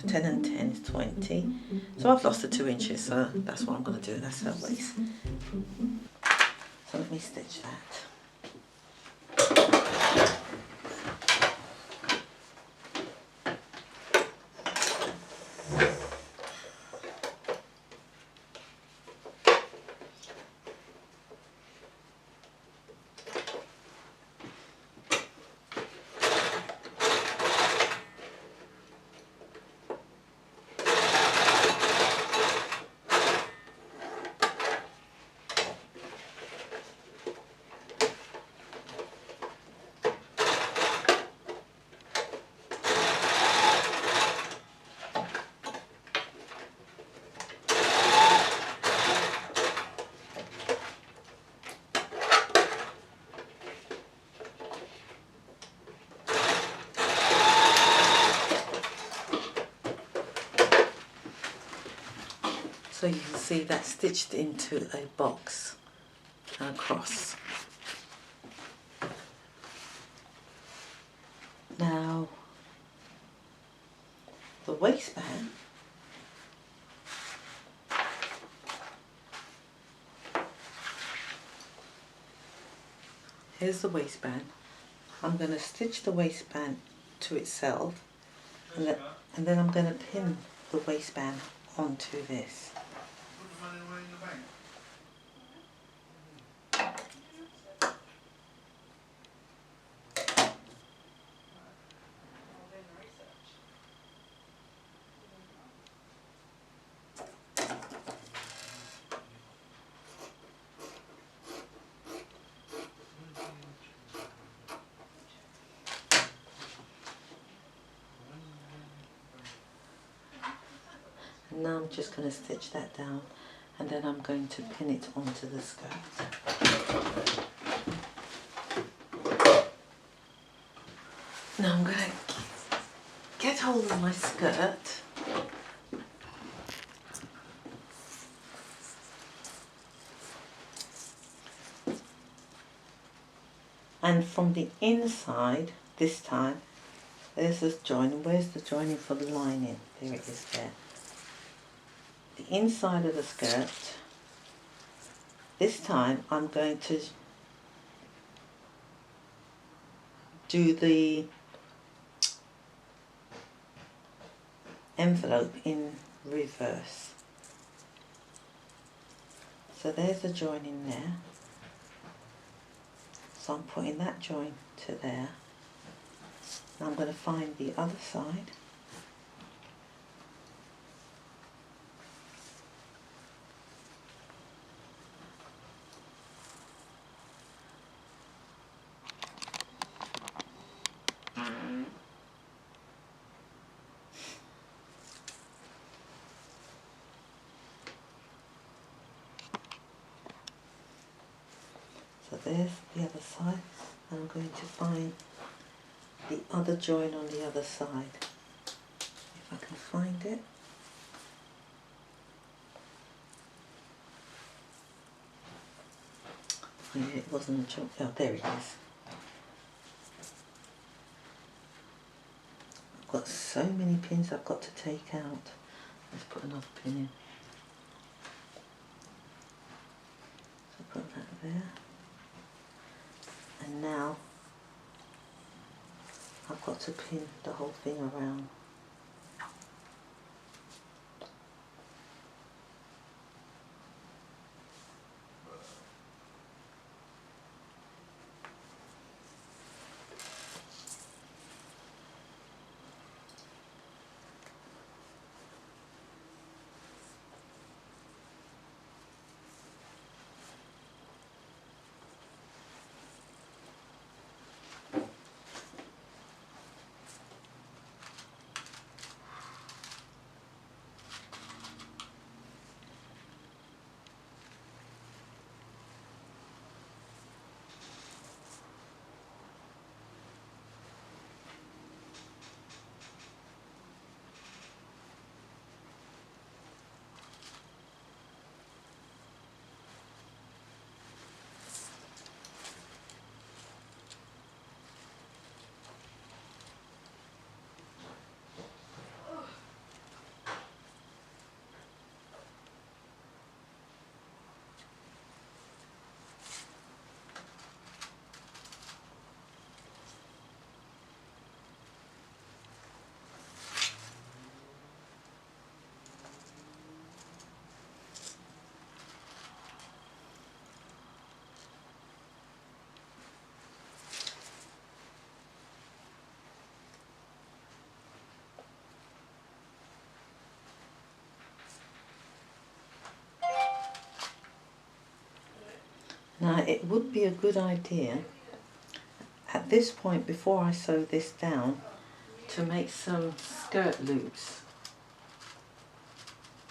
So 10 and 10 is 20. So I've lost the 2 inches, so that's what I'm going to do. That's her waist. So let me stitch that. So you can see that stitched into a box across. Now the waistband, here's the waistband. I'm going to stitch the waistband to itself, and then I'm going to pin the waistband onto this. And now I'm just going to stitch that down, and then I'm going to pin it onto the skirt. Now I'm going to get hold of my skirt and from the inside this time there's this joining. Where's the joining for the lining? There it is there. The inside of the skirt, this time I'm going to do the envelope in reverse. So there's the joining there. So I'm putting that join to there. Now I'm going to find the other side. So there's the other side, and I'm going to find the other join on the other side, if I can find it. Oh, yeah, it wasn't a join. Oh, there it is. I've got so many pins I've got to take out. Let's put another pin in. So put that there. And now I've got to pin the whole thing around. Now it would be a good idea at this point, before I sew this down, to make some skirt loops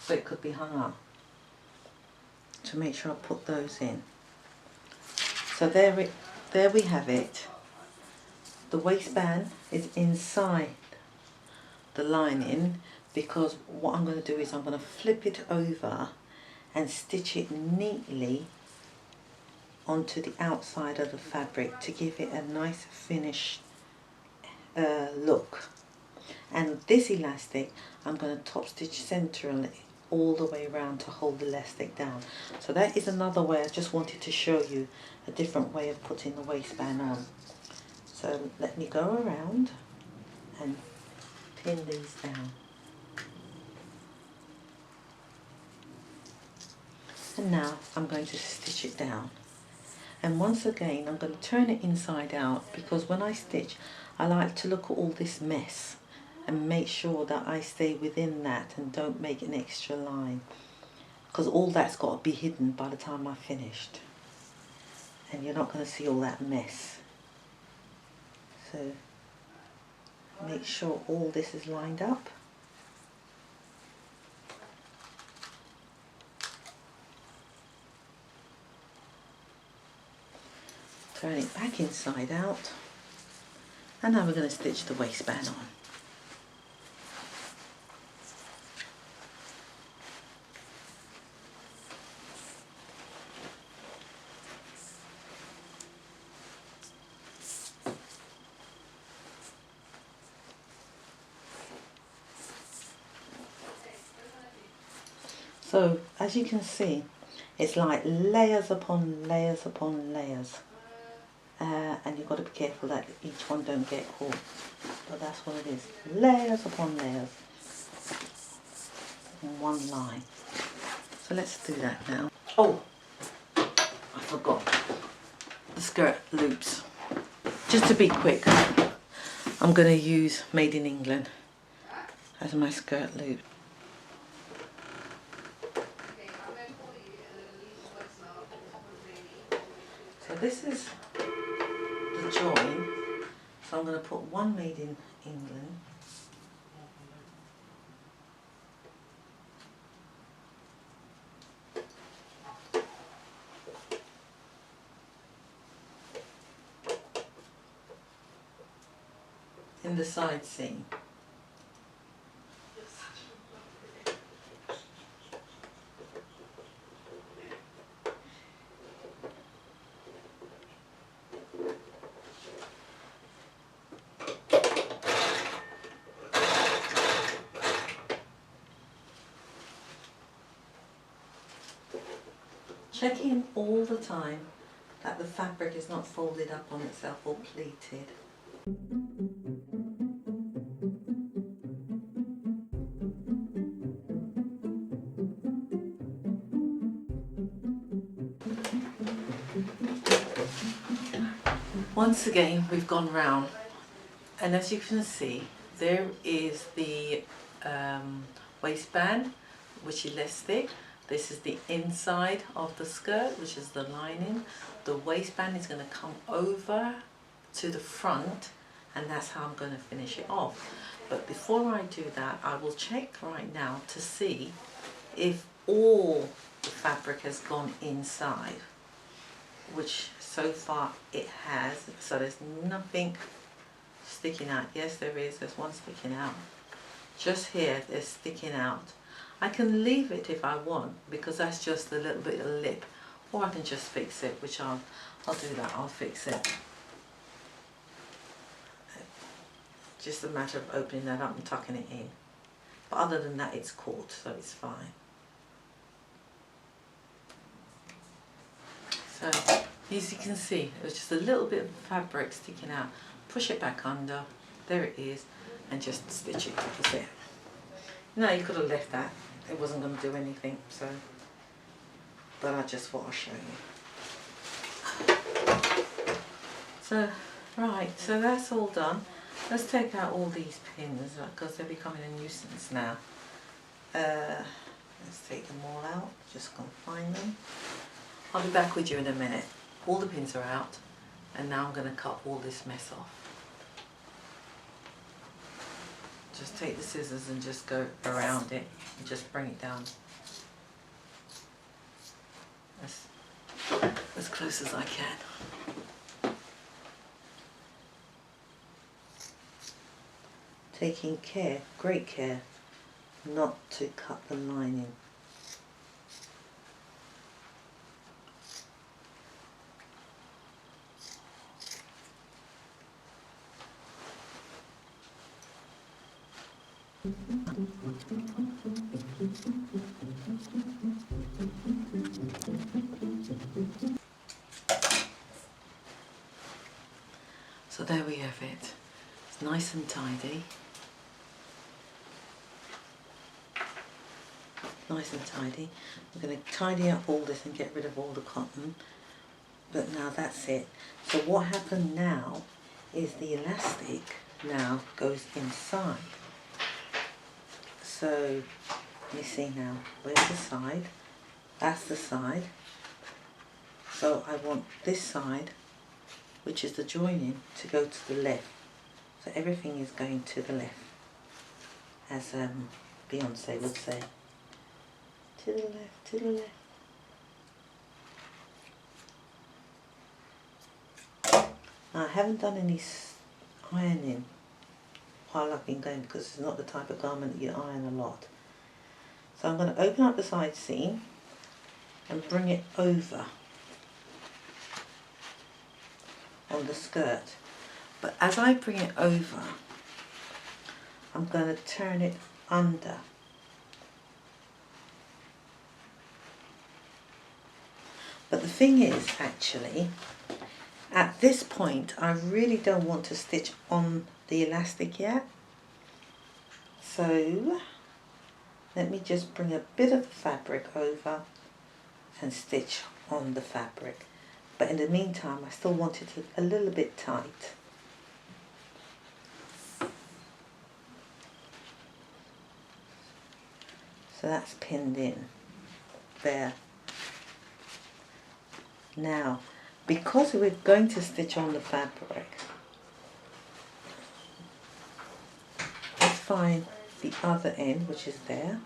so it could be hung up, to make sure I put those in. So there we have it. The waistband is inside the lining, because what I'm going to do is I'm going to flip it over and stitch it neatly onto the outside of the fabric to give it a nice finished look. And this elastic I'm going to top stitch centrally all the way around to hold the elastic down. So that is another way. I just wanted to show you a different way of putting the waistband on. So let me go around and pin these down. And now I'm going to stitch it down. And once again I'm going to turn it inside out, because when I stitch I like to look at all this mess and make sure that I stay within that and don't make an extra line, because all that's got to be hidden by the time I've finished, and you're not going to see all that mess. So make sure all this is lined up. Turn it back inside out, and now we're going to stitch the waistband on. So as you can see, it's like layers upon layers upon layers. And you've got to be careful that each one don't get caught, but that's what it is, layers upon layers in one line. So let's do that now. Oh, I forgot the skirt loops. Just to be quick, I'm going to use Made in England as my skirt loop. So this is the join, so I'm going to put one Made in England, in the side seam. Checking all the time that the fabric is not folded up on itself or pleated. Once again we've gone round, and as you can see there is the waistband, which is elastic. This is the inside of the skirt, which is the lining. The waistband is going to come over to the front, and that's how I'm going to finish it off. But before I do that, I will check right now to see if all the fabric has gone inside, which so far it has. So there's nothing sticking out. Yes, there is. There's one sticking out. Just here, they're sticking out. I can leave it if I want, because that's just a little bit of lip, or I can just fix it, which I'll do that. I'll fix it. Just a matter of opening that up and tucking it in. But other than that, it's caught, so it's fine. So as you can see, there's just a little bit of fabric sticking out. Push it back under. There it is, and just stitch it. That's it. No, you could have left that. It wasn't going to do anything, so. But I just thought I'd show you. So, right, so that's all done. Let's take out all these pins, because they're becoming a nuisance now. Let's take them all out. Just go and find them. I'll be back with you in a minute. all the pins are out, and now I'm going to cut all this mess off. Just take the scissors and just go around it and just bring it down as close as I can. Taking care, great care, not to cut the lining. So there we have it. It's nice and tidy. Nice and tidy. I'm going to tidy up all this and get rid of all the cotton. But now that's it. So what happened now is the elastic now goes inside. So let me see now. Where's the side? That's the side. So I want this side, which is the joining, to go to the left. So everything is going to the left, as Beyonce would say. To the left, to the left. Now, I haven't done any ironing while I've been going, because it's not the type of garment that you iron a lot. So I'm going to open up the side seam and bring it over on the skirt. But as I bring it over, I'm going to turn it under. But the thing is, actually, at this point, I really don't want to stitch on the elastic yet. So let me just bring a bit of the fabric over and stitch on the fabric. But in the meantime, I still want it a little bit tight. So that's pinned in there. Now, because we're going to stitch on the fabric, let's find the other end, which is there.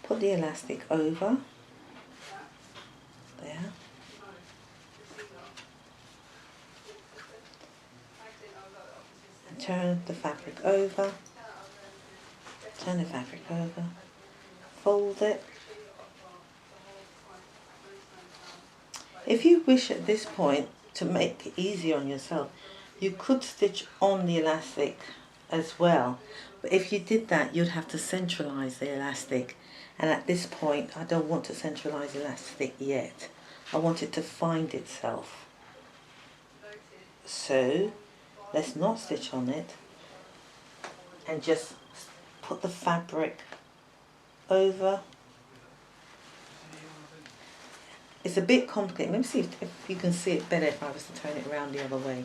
Put the elastic over there. And turn the fabric over. Turn the fabric over. Fold it. If you wish at this point to make it easier on yourself, you could stitch on the elastic as well. But if you did that, you'd have to centralize the elastic. And at this point, I don't want to centralize the elastic yet. I want it to find itself. So let's not stitch on it and just put the fabric over. It's a bit complicated. Let me see if you can see it better if I was to turn it around the other way.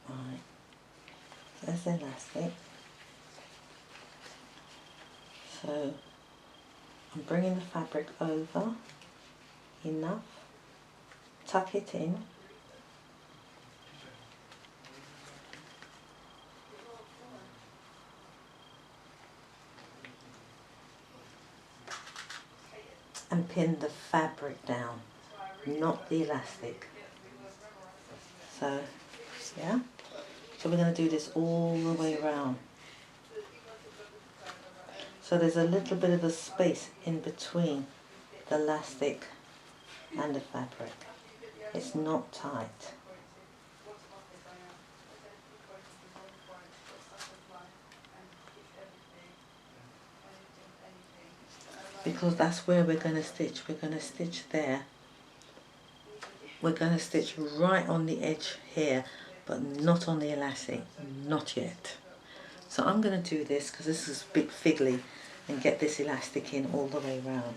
Right. There's the elastic. So I'm bringing the fabric over enough, tuck it in, and pin the fabric down, not the elastic. So, yeah, so we're going to do this all the way around. So there's a little bit of a space in between the elastic and the fabric. It's not tight. Because that's where we're going to stitch. We're going to stitch there. We're going to stitch right on the edge here, but not on the elastic. Not yet. So I'm going to do this because this is a bit fiddly and get this elastic in all the way around.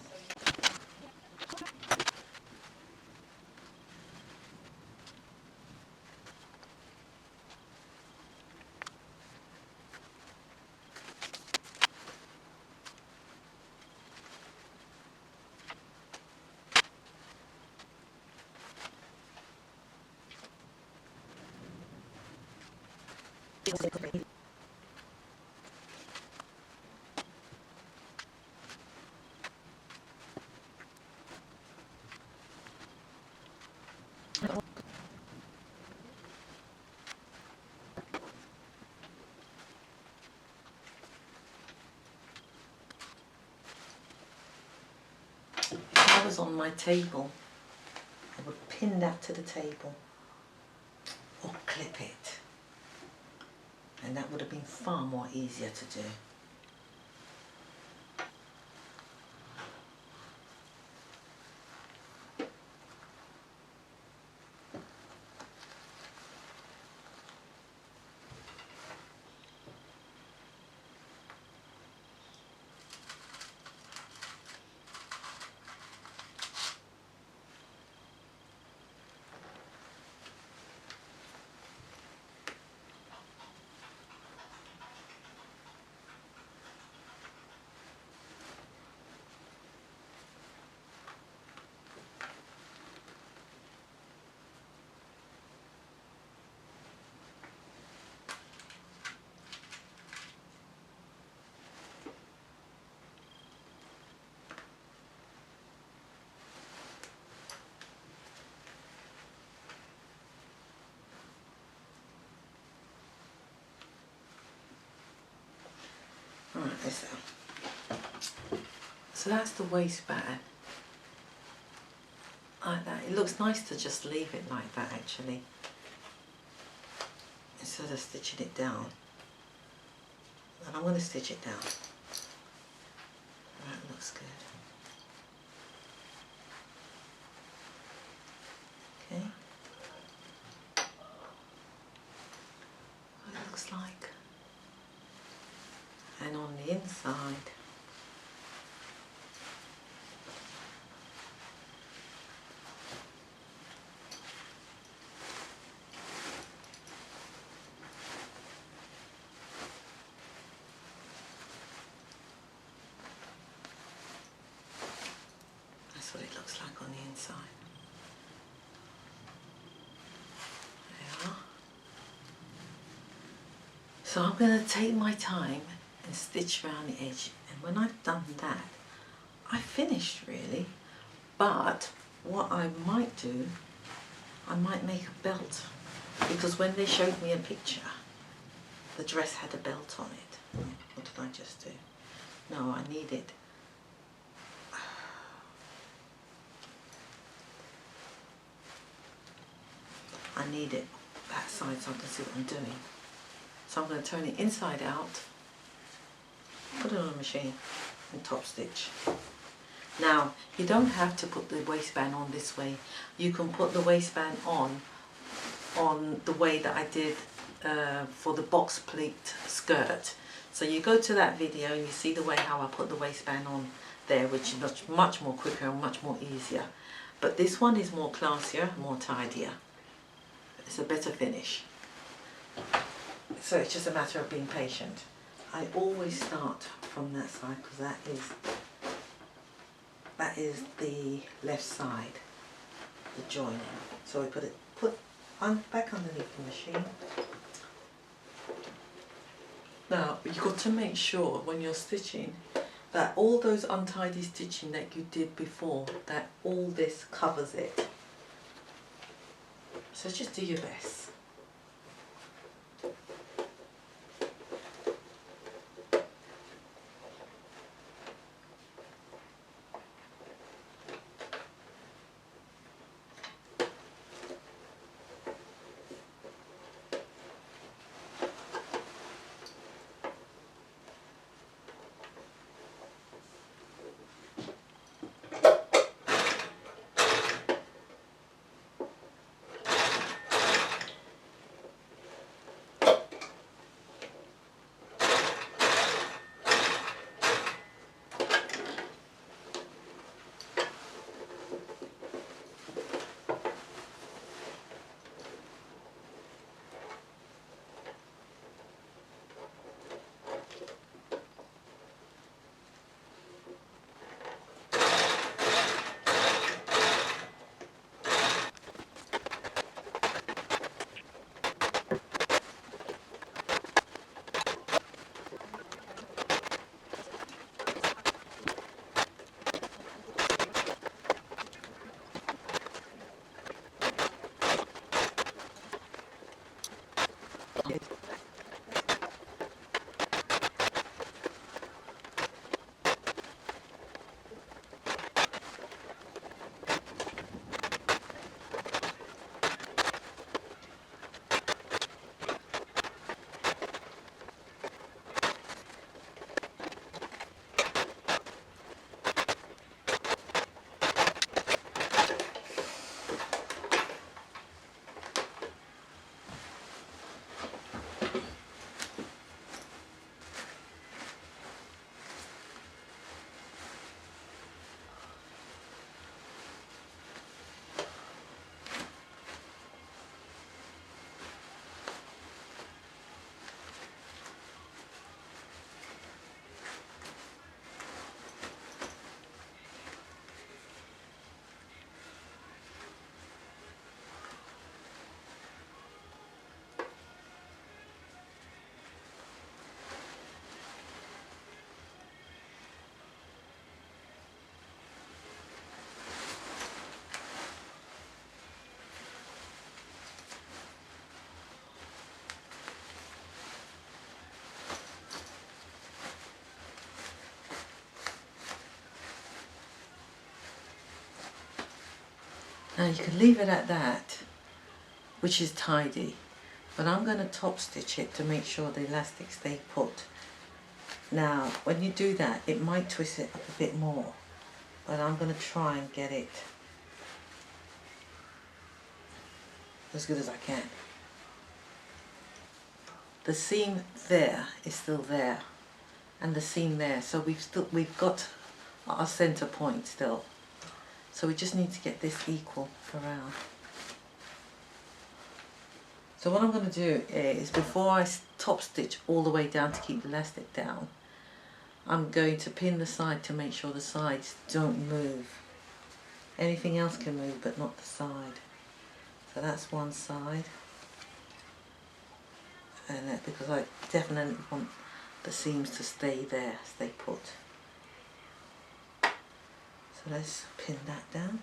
If I was on my table, I would pin that to the table or clip it, and that would have been far more easier to do. Alright, so that's the waistband. Like that. It looks nice to just leave it like that actually, instead of stitching it down. And I'm going to stitch it down. That looks good. Okay. What it looks like. And on the inside, that's what it looks like on the inside. There we are. So I'm going to take my time and stitch around the edge, and when I've done that, I finished really. But what I might do, I might make a belt, because when they showed me a picture, the dress had a belt on it. What did I just do? No, I need it. I need it that side so I can see what I'm doing. So I'm going to turn it inside out, put it on the machine and top stitch. Now, you don't have to put the waistband on this way. You can put the waistband on the way that I did for the box pleat skirt. So you go to that video and you see the way how I put the waistband on there, which is much more quicker and much more easier. But this one is more classier, more tidier. It's a better finish. So it's just a matter of being patient. I always start from that side because that is the left side, the joining. So we put back underneath the machine. Now you've got to make sure when you're stitching that all those untidy stitching that you did before, that all this covers it. So just do your best. Now you can leave it at that, which is tidy, but I'm going to top stitch it to make sure the elastic stay put. Now when you do that, it might twist it up a bit more, but I'm going to try and get it as good as I can. The seam there is still there, and the seam there, so we've got our center point still. So we just need to get this equal around. So what I'm going to do is, before I top stitch all the way down to keep the elastic down, I'm going to pin the side to make sure the sides don't move. Anything else can move but not the side. So that's one side. And that, because I definitely want the seams to stay there, stay put. So let's pin that down.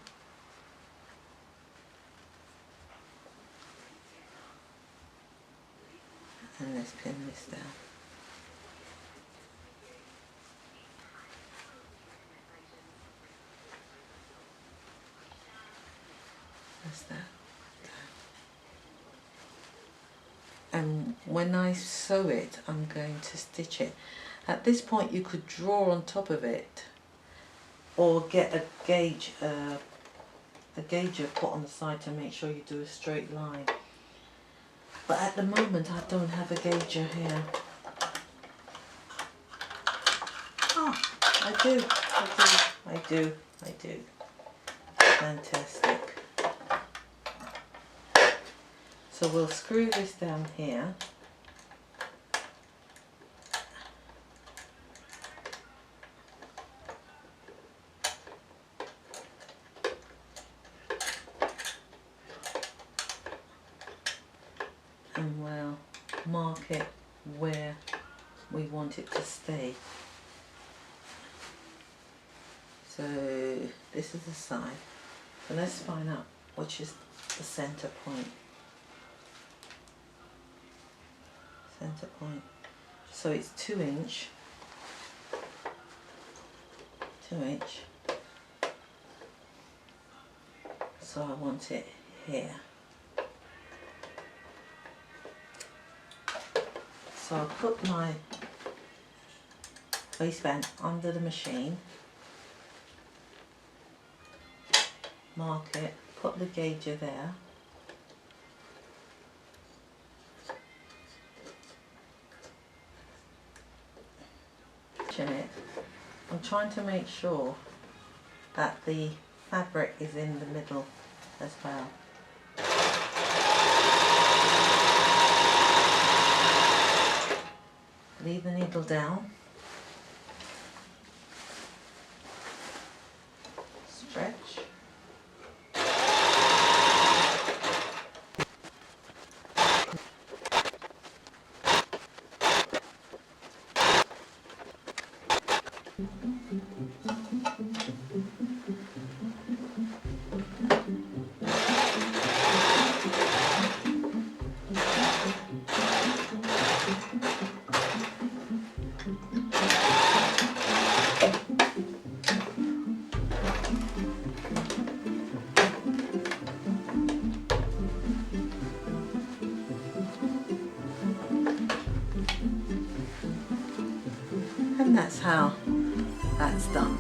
And let's pin this down. That's that. And when I sew it, I'm going to stitch it. At this point you could draw on top of it, or get a gauger put on the side to make sure you do a straight line. But at the moment I don't have a gauger here. Oh, I do. Fantastic. So we'll screw this down here. And we'll mark it where we want it to stay. So this is the side. So let's find out which is the center point. Center point. So it's 2 inch. 2 inch. So I want it here. So I'll put my waistband under the machine, mark it, put the gauger there, it. I'm trying to make sure that the fabric is in the middle as well. Leave the needle down, stretch, and that's how that's done.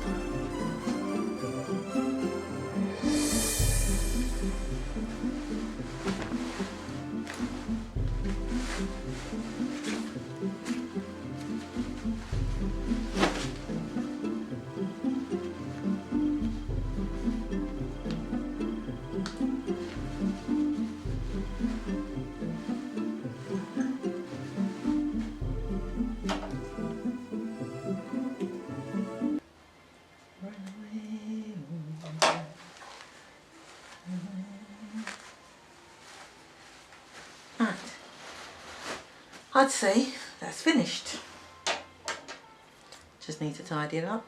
Right, I'd say that's finished. Just need to tidy it up.